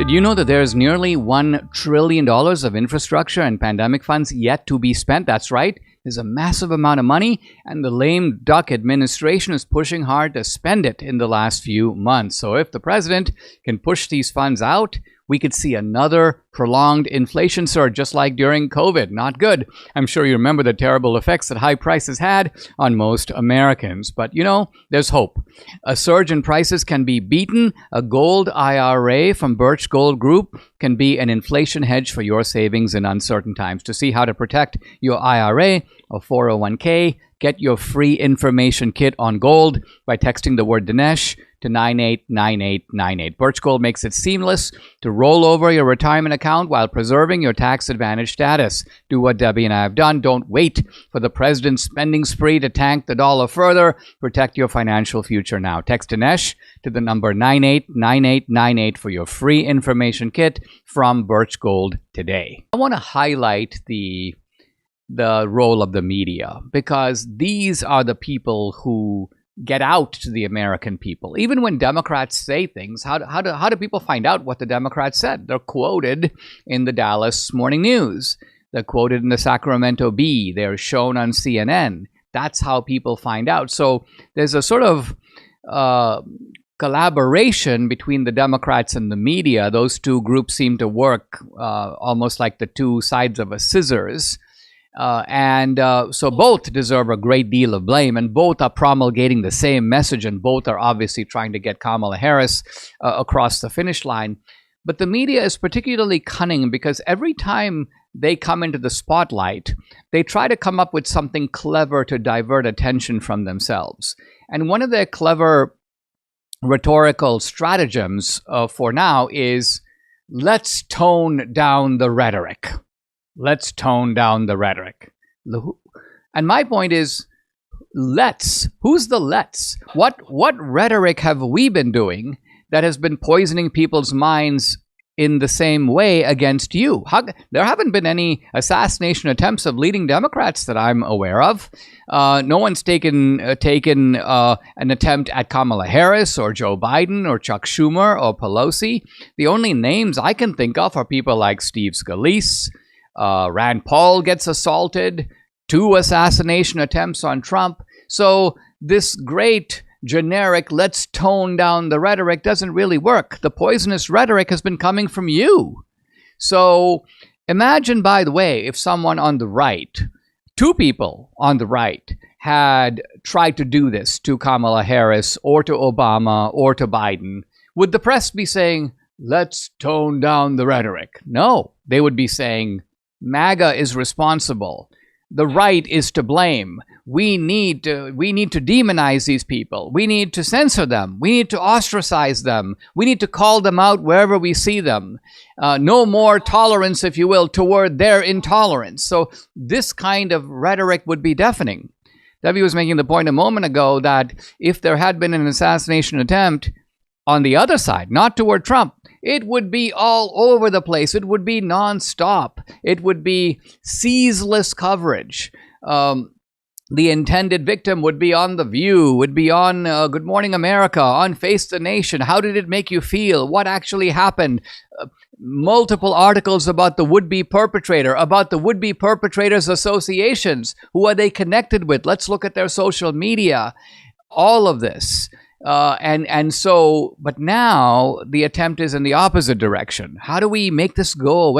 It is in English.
Did you know that there's nearly $1 trillion of infrastructure and pandemic funds yet to be spent? That's right. There's a massive amount of money, and the lame duck administration is pushing hard to spend it in the last few months. So if the president can push these funds out, we could see another prolonged inflation surge, just like during COVID. Not good. I'm sure you remember the terrible effects that high prices had on most Americans. But you know, there's hope. A surge in prices can be beaten. A gold IRA from Birch Gold Group can be an inflation hedge for your savings in uncertain times. To see how to protect your IRA or 401k, get your free information kit on gold by texting the word Dinesh to 989898. Birch Gold makes it seamless to roll over your retirement account while preserving your tax advantage status. Do what Debbie and I have done. Don't wait for the president's spending spree to tank the dollar further. Protect your financial future now. Text Dinesh to the number 989898 for your free information kit from Birch Gold today. I want to highlight the role of the media, because these are the people who get out to the American people. Even when Democrats say things, how do people find out what the Democrats said? They're quoted in the Dallas Morning News. They're quoted in the Sacramento Bee. They're shown on CNN. That's how people find out. So there's a sort of collaboration between the Democrats and the media. Those two groups seem to work almost like the two sides of a scissors. So both deserve a great deal of blame, and both are promulgating the same message, and both are obviously trying to get Kamala Harris across the finish line. But the media is particularly cunning, because every time they come into the spotlight, they try to come up with something clever to divert attention from themselves. And one of their clever rhetorical stratagems for now is, let's tone down the rhetoric. Let's tone down the rhetoric. And my point is, let's. Who's the let's? What rhetoric have we been doing that has been poisoning people's minds in the same way against you? There haven't been any assassination attempts of leading Democrats that I'm aware of. No one's taken an attempt at Kamala Harris or Joe Biden or Chuck Schumer or Pelosi. The only names I can think of are people like Steve Scalise. Rand Paul gets assaulted, 2 assassination attempts on Trump. So this great generic, let's tone down the rhetoric doesn't really work. The poisonous rhetoric has been coming from you. So imagine, by the way, if someone on the right, 2 people on the right, had tried to do this to Kamala Harris or to Obama or to Biden. Would the press be saying, let's tone down the rhetoric? No, they would be saying, MAGA is responsible. The right is to blame. We need to demonize these people. We need to censor them. We need to ostracize them. We need to call them out wherever we see them. No more tolerance, if you will, toward their intolerance. So this kind of rhetoric would be deafening. Debbie was making the point a moment ago that if there had been an assassination attempt on the other side, not toward Trump, it would be all over the place. It would be nonstop. It would be ceaseless coverage. The intended victim would be on The View, would be on Good Morning America, on Face the Nation. How did it make you feel? What actually happened? Multiple articles about the would-be perpetrator, about the would-be perpetrators' associations. Who are they connected with? Let's look at their social media. All of this. But now the attempt is in the opposite direction. How do we make this go away?